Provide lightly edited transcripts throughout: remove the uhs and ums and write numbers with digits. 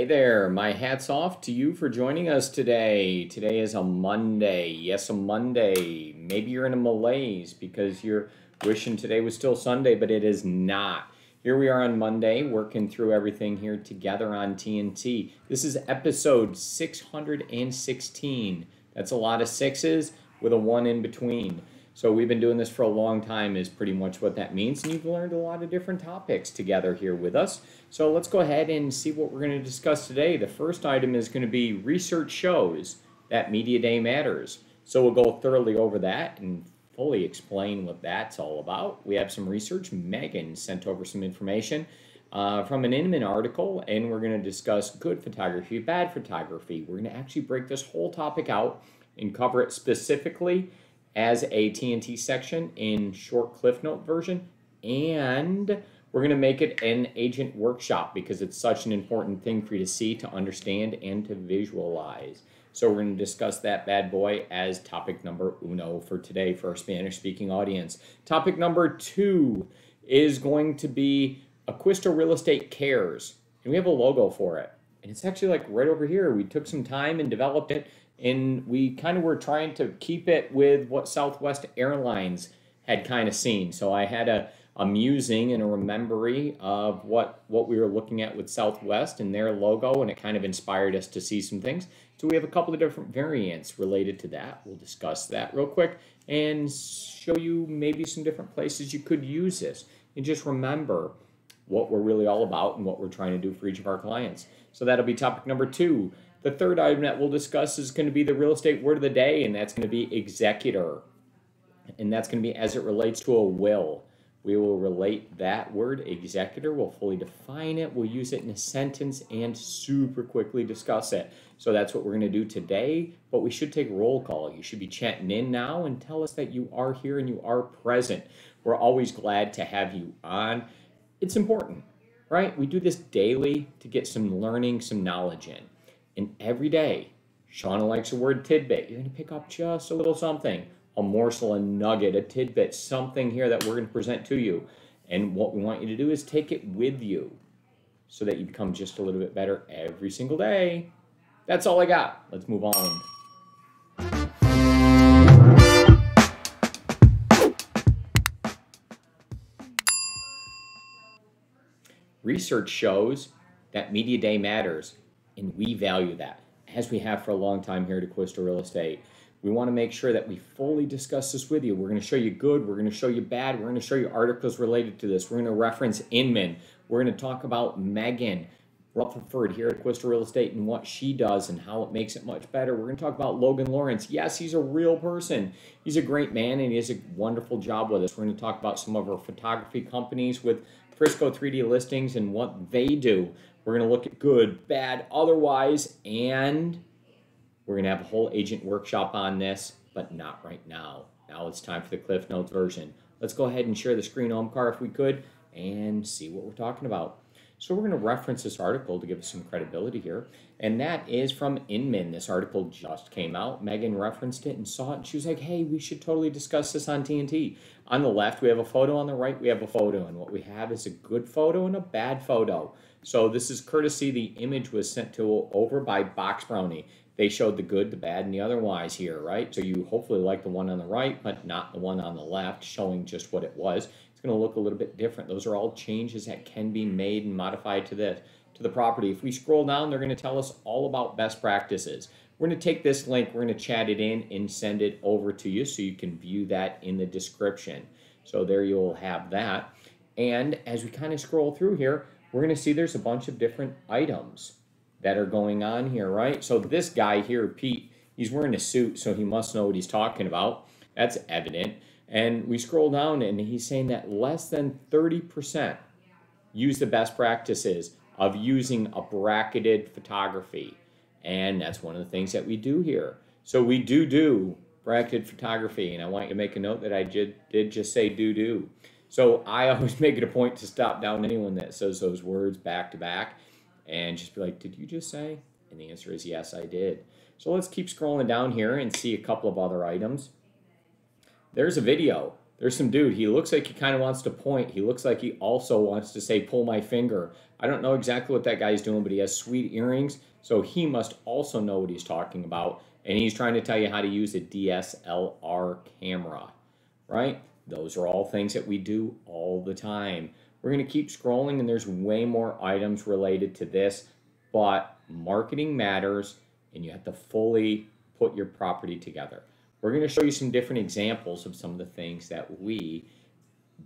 there, my hat's off to you for joining us today. Today is a Monday. Yes, a Monday. Maybe you're in a malaise because you're wishing today was still Sunday, but it is not. Here we are on Monday, working through everything here together on TNT. This is episode 616. That's a lot of sixes with a one in between. So we've been doing this for a long time is pretty much what that means. And you've learned a lot of different topics together here with us. So let's go ahead and see what we're going to discuss today. The first item is going to be research shows that media day matters. So we'll go thoroughly over that and fully explain what that's all about. We have some research. Megan sent over some information from an Inman article, and we're going to discuss good photography, bad photography. We're going to actually break this whole topic out and cover it specifically as a TNT section in short Cliff Note version, and we're going to make it an agent workshop because it's such an important thing for you to see, to understand, and to visualize. So we're going to discuss that bad boy as topic number uno for today for our Spanish-speaking audience. Topic number 2 is going to be Acquisto Real Estate Cares, and we have a logo for it. And it's actually like right over here. We took some time and developed it, and we kind of were trying to keep it with what Southwest Airlines had kind of seen. So I had a musing and a remembering of what we were looking at with Southwest and their logo, and it kind of inspired us to see some things. So we have a couple of different variants related to that. We'll discuss that real quick and show you maybe some different places you could use this. And just remember what we're really all about and what we're trying to do for each of our clients. So that'll be topic number 2. The third item that we'll discuss is going to be the real estate word of the day, and that's going to be executor. And that's going to be as it relates to a will. We will relate that word, executor. We'll fully define it. We'll use it in a sentence and super quickly discuss it. So that's what we're going to do today, but we should take roll call. You should be chatting in now and tell us that you are here and you are present. We're always glad to have you on. It's important, right? We do this daily to get some learning, some knowledge in. And every day, Shana likes the word tidbit. You're going to pick up just a little something, a morsel, a nugget, a tidbit, something here that we're going to present to you. And what we want you to do is take it with you so that you become just a little bit better every single day. That's all I got. Let's move on. Research shows that media day matters. And we value that, as we have for a long time here at Acquisto Real Estate. We want to make sure that we fully discuss this with you. We're going to show you good, we're going to show you bad, we're going to show you articles related to this. We're going to reference Inman. We're going to talk about Megan Rutherford here at Acquisto Real Estate and what she does and how it makes it much better. We're going to talk about Logan Lawrence. Yes, he's a real person. He's a great man, and he does a wonderful job with us. We're going to talk about some of our photography companies with Frisco 3D Listings and what they do. We're going to look at good, bad, otherwise, and we're going to have a whole agent workshop on this, but not right now. Now it's time for the Cliff Notes version. Let's go ahead and share the screen, Omkar, if we could, and see what we're talking about. So we're going to reference this article to give us some credibility here, and that is from Inman. This article just came out. Megan referenced it and saw it, and she was like, hey, we should totally discuss this on TNT. On the left, we have a photo. On the right, we have a photo, and what we have is a good photo and a bad photo. So this is courtesy. The image was sent to over by Box Brownie. They showed the good, the bad, and the otherwise here, right? So you hopefully like the one on the right, but not the one on the left, showing just what it was. It's going to look a little bit different. Those are all changes that can be made and modified to the property. If we scroll down, they're going to tell us all about best practices. We're going to take this link, we're going to chat it in and send it over to you so you can view that in the description. So there you'll have that. And as we kind of scroll through here, we're going to see there's a bunch of different items that are going on here, right? So this guy here, Pete, he's wearing a suit, so he must know what he's talking about. That's evident. And we scroll down, and he's saying that less than 30% use the best practices of using a bracketed photography. And that's one of the things that we do here. So we do bracketed photography, and I want you to make a note that I did just say do. So I always make it a point to stop down anyone that says those words back to back and just be like, did you just say? And the answer is yes, I did. So let's keep scrolling down here and see a couple of other items. There's a video. There's some dude. He looks like he kind of wants to point. He looks like he also wants to say, pull my finger. I don't know exactly what that guy's doing, but he has sweet earrings, so he must also know what he's talking about. And he's trying to tell you how to use a DSLR camera, right? Those are all things that we do all the time. We're going to keep scrolling, and there's way more items related to this, but marketing matters, and you have to fully put your property together. We're going to show you some different examples of some of the things that we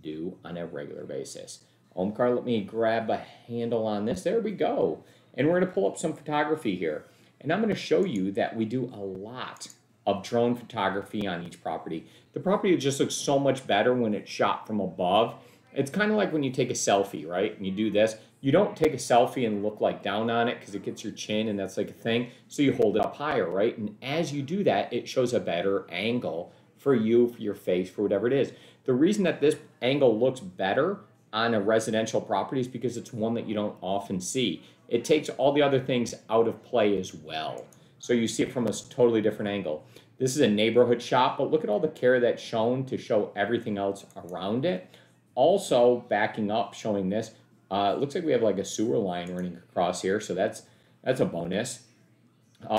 do on a regular basis. Omkar, let me grab a handle on this. There we go. And we're going to pull up some photography here. And I'm going to show you that we do a lot of drone photography on each property. The property just looks so much better when it's shot from above. It's kind of like when you take a selfie, right? And you do this. You don't take a selfie and look like down on it because it gets your chin and that's like a thing. So you hold it up higher, right? And as you do that, it shows a better angle for you, for your face, for whatever it is. The reason that this angle looks better on a residential property is because it's one that you don't often see. It takes all the other things out of play as well. So you see it from a totally different angle. This is a neighborhood shot, but look at all the care that's shown to show everything else around it. Also, backing up, showing this, it looks like we have like a sewer line running across here, so that's a bonus.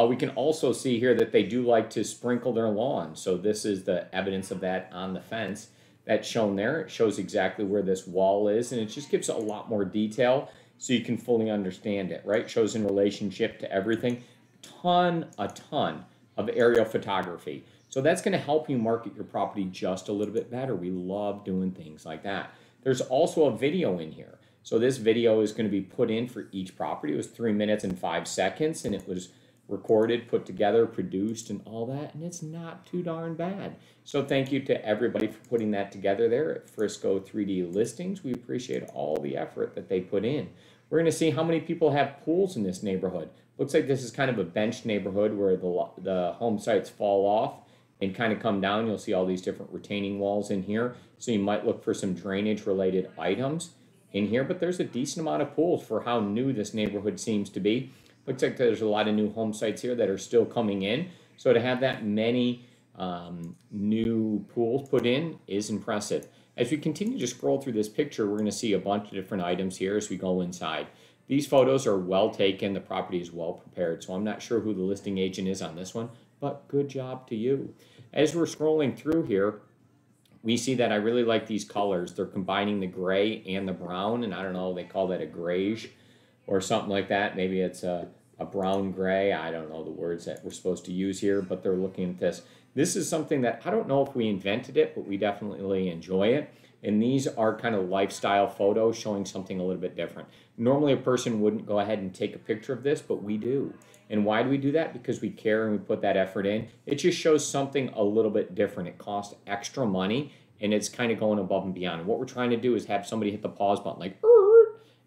We can also see here that they do like to sprinkle their lawn. So this is the evidence of that on the fence that's shown there. It shows exactly where this wall is, and it just gives a lot more detail so you can fully understand it, right? Shows in relationship to everything. A ton of aerial photography. So that's going to help you market your property just a little bit better. We love doing things like that. There's also a video in here. So this video is going to be put in for each property. It was 3 minutes and 5 seconds, and it was recorded, put together, produced, and all that, and it's not too darn bad. So thank you to everybody for putting that together there at Frisco 3D Listings. We appreciate all the effort that they put in. We're going to see how many people have pools in this neighborhood. Looks like this is kind of a bench neighborhood where the home sites fall off and kind of come down. You'll see all these different retaining walls in here. So you might look for some drainage related items in here, but there's a decent amount of pools for how new this neighborhood seems to be. Looks like there's a lot of new home sites here that are still coming in. So to have that many new pools put in is impressive. As we continue to scroll through this picture, we're going to see a bunch of different items here as we go inside. These photos are well taken. The property is well prepared. So I'm not sure who the listing agent is on this one, but good job to you. As we're scrolling through here, we see that I really like these colors. They're combining the gray and the brown, and I don't know, they call that a grayish or something like that. Maybe it's a brown gray. I don't know the words that we're supposed to use here, but they're looking at this. This is something that I don't know if we invented it, but we definitely enjoy it. And these are kind of lifestyle photos showing something a little bit different. Normally a person wouldn't go ahead and take a picture of this, but we do. And why do we do that? Because we care and we put that effort in. It just shows something a little bit different. It costs extra money and it's kind of going above and beyond. And what we're trying to do is have somebody hit the pause button like,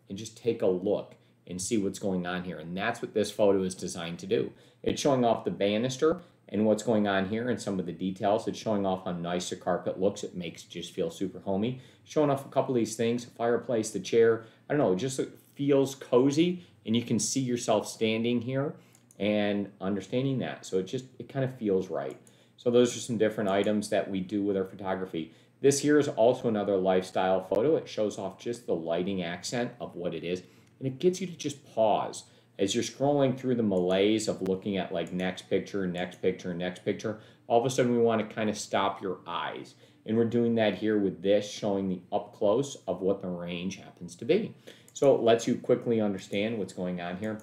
and just take a look and see what's going on here. And that's what this photo is designed to do. It's showing off the banister and what's going on here and some of the details. It's showing off how nice the carpet looks. It makes it just feel super homey. Showing off a couple of these things, the fireplace, the chair. I don't know, it just feels cozy and you can see yourself standing here and understanding that. So it kind of feels right. So those are some different items that we do with our photography. This here is also another lifestyle photo. It shows off just the lighting accent of what it is. And it gets you to just pause. As you're scrolling through the malaise of looking at like next picture, next picture, next picture, all of a sudden we want to kind of stop your eyes. And we're doing that here with this, showing the up close of what the range happens to be. So it lets you quickly understand what's going on here.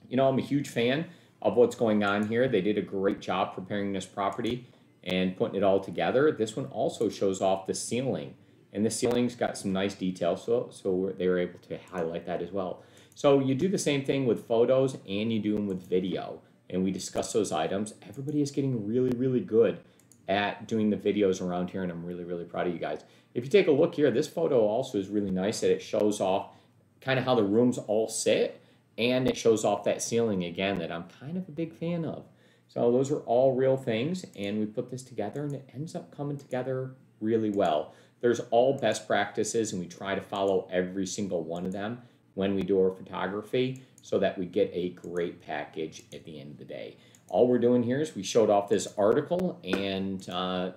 You know, I'm a huge fan of what's going on here. They did a great job preparing this property and putting it all together. This one also shows off the ceiling. And the ceiling's got some nice details, so they were able to highlight that as well. So you do the same thing with photos and you do them with video. And we discuss those items. Everybody is getting really, really good at doing the videos around here, and I'm really, really proud of you guys. If you take a look here, this photo also is really nice that it shows off kind of how the rooms all sit, and it shows off that ceiling again that I'm kind of a big fan of. So those are all real things, and we put this together, and it ends up coming together really well. There's all best practices, and we try to follow every single one of them when we do our photography so that we get a great package at the end of the day. All we're doing here is we showed off this article, and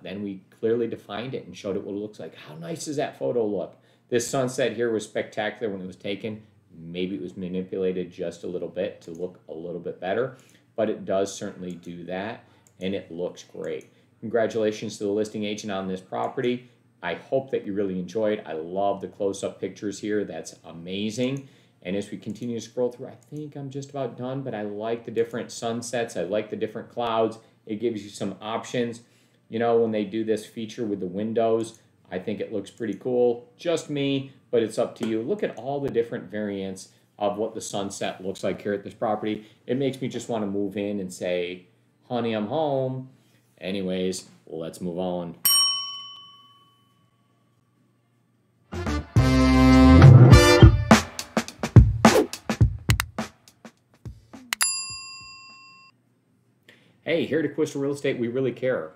then we clearly defined it and showed it what it looks like. How nice does that photo look? This sunset here was spectacular when it was taken. Maybe it was manipulated just a little bit to look a little bit better, but it does certainly do that, and it looks great. Congratulations to the listing agent on this property. I hope that you really enjoyed. I love the close-up pictures here. That's amazing. And as we continue to scroll through, I think I'm just about done, but I like the different sunsets. I like the different clouds. It gives you some options. You know, when they do this feature with the windows, I think it looks pretty cool. Just me, but it's up to you. Look at all the different variants of what the sunset looks like here at this property. It makes me just want to move in and say, honey, I'm home. Anyways, let's move on. Hey, here at Acquisto Real Estate, we really care.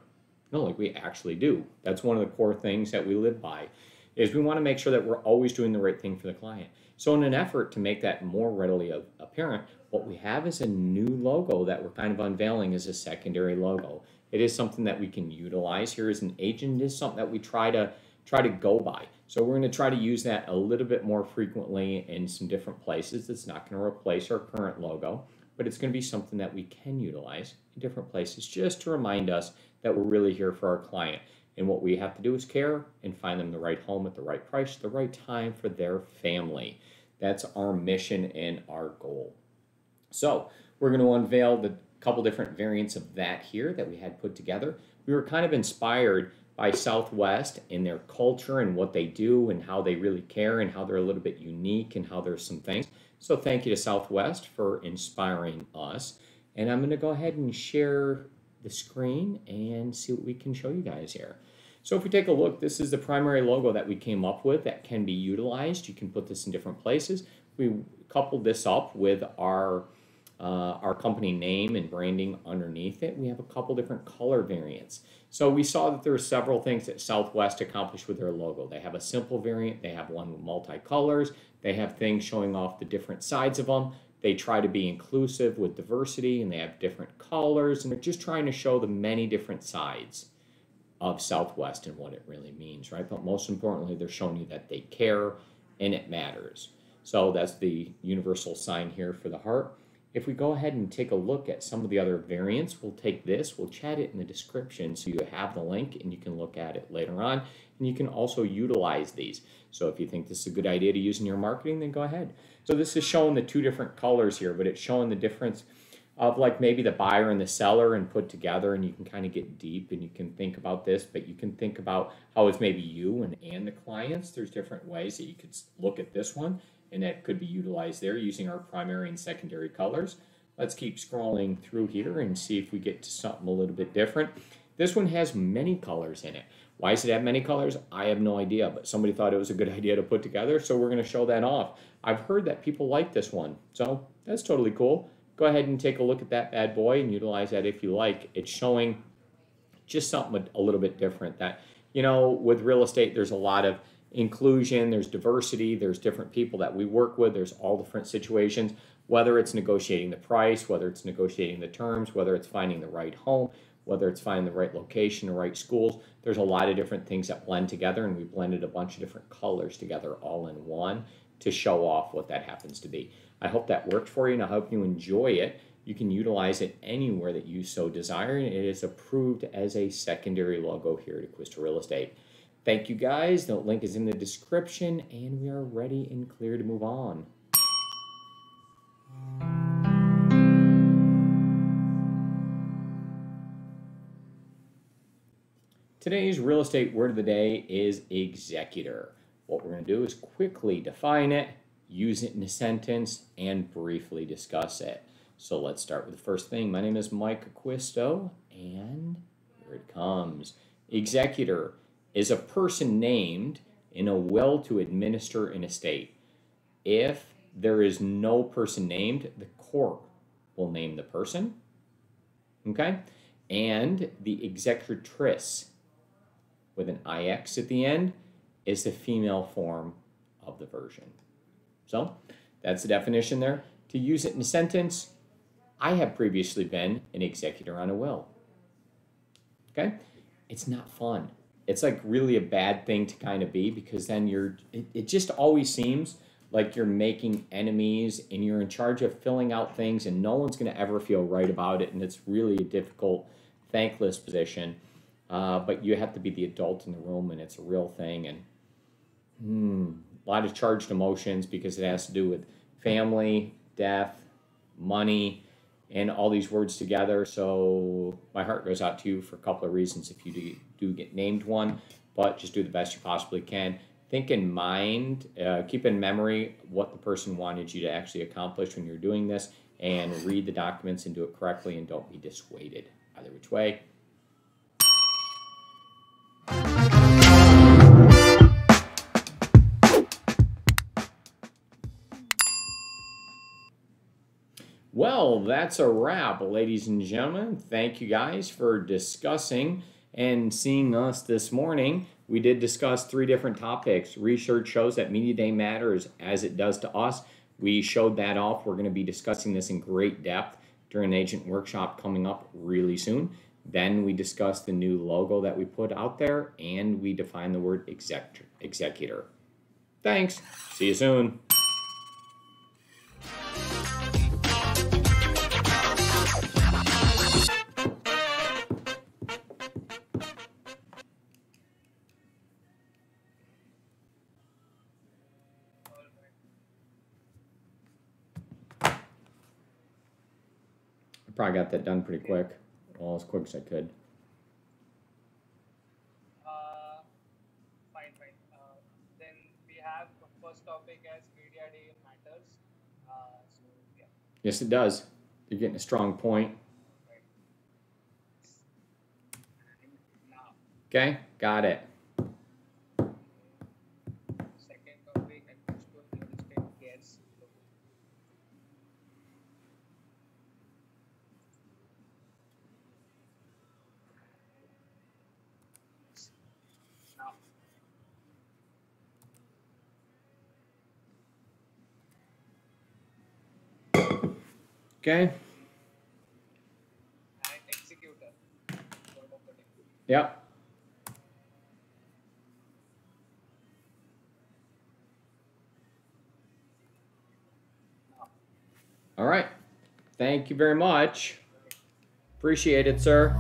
No, like we actually do. That's one of the core things that we live by, is we want to make sure that we're always doing the right thing for the client. So in an effort to make that more readily apparent, what we have is a new logo that we're kind of unveiling as a secondary logo. It is something that we can utilize here as an agent. It is something that we try to go by. So we're going to try to use that a little bit more frequently in some different places. It's not going to replace our current logo, but it's going to be something that we can utilize in different places just to remind us that we're really here for our client. And what we have to do is care and find them the right home at the right price, the right time for their family. That's our mission and our goal. So we're going to unveil the couple different variants of that here that we had put together. We were kind of inspired by Southwest and their culture and what they do and how they really care and how they're a little bit unique and how there's some things. So thank you to Southwest for inspiring us. And I'm going to go ahead and share the screen and see what we can show you guys here. So if we take a look, this is the primary logo that we came up with that can be utilized. You can put this in different places. We coupled this up with our company name and branding underneath it. We have a couple different color variants. So we saw that there are several things that Southwest accomplished with their logo. They have a simple variant. They have one with multicolors. They have things showing off the different sides of them. They try to be inclusive with diversity, and they have different colors, and they're just trying to show the many different sides of Southwest and what it really means, right? But most importantly, they're showing you that they care and it matters. So that's the universal sign here for the heart. If we go ahead and take a look at some of the other variants, we'll take this, we'll chat it in the description so you have the link and you can look at it later on. And you can also utilize these. So if you think this is a good idea to use in your marketing, then go ahead. So this is showing the two different colors here, but it's showing the difference of like maybe the buyer and the seller and put together, and you can kind of get deep and you can think about this, but you can think about how it's maybe you and the clients. There's different ways that you could look at this one, and that could be utilized there using our primary and secondary colors. Let's keep scrolling through here and see if we get to something a little bit different. This one has many colors in it. Why does it have many colors? I have no idea, but somebody thought it was a good idea to put together, so we're going to show that off. I've heard that people like this one, so that's totally cool. Go ahead and take a look at that bad boy and utilize that if you like. It's showing just something a little bit different. That, you know, with real estate, there's a lot of inclusion, there's diversity, there's different people that we work with, there's all different situations, whether it's negotiating the price, whether it's negotiating the terms, whether it's finding the right home, whether it's finding the right location, the right schools. There's a lot of different things that blend together, and we blended a bunch of different colors together all in one to show off what that happens to be. I hope that worked for you, and I hope you enjoy it. You can utilize it anywhere that you so desire, and it is approved as a secondary logo here at Acquisto Real Estate. Thank you guys. The link is in the description, and we are ready and clear to move on. Today's real estate word of the day is executor. What we're going to do is quickly define it, use it in a sentence, and briefly discuss it. So let's start with the first thing. My name is Mike Acquisto, and here it comes. Executor is a person named in a will to administer an estate. If there is no person named, the court will name the person, okay? And the executrix, with an IX at the end, is the female form of the version. So that's the definition there. To use it in a sentence, I have previously been an executor on a will. Okay? It's not fun. It's like really a bad thing to kind of be, because then it just always seems like you're making enemies and you're in charge of filling out things and no one's going to ever feel right about it. And it's really a difficult, thankless position. But you have to be the adult in the room, and it's a real thing. And a lot of charged emotions because it has to do with family, death, money, and all these words together. So my heart goes out to you for a couple of reasons if you do get named one, but just do the best you possibly can. Think in mind, keep in memory what the person wanted you to actually accomplish when you're doing this, and read the documents and do it correctly, and don't be dissuaded either which way. Well, that's a wrap, ladies and gentlemen. Thank you guys for discussing and seeing us this morning. We did discuss 3 different topics. Research shows that media day matters as it does to us. We showed that off. We're going to be discussing this in great depth during an agent workshop coming up really soon. Then we discussed the new logo that we put out there, and we defined the word executor. Thanks. See you soon. Probably got that done pretty quick. Well, as quick as I could. Fine. Then we have the first topic as media day matters. So yeah. Yes, it does. You're getting a strong point. Right. Now, Okay, got it. second topic, Acquisto Real Estate Cares. Now, Okay. and executor. Word of the day. Yep. Now, All right. Thank you very much. Appreciate it, sir.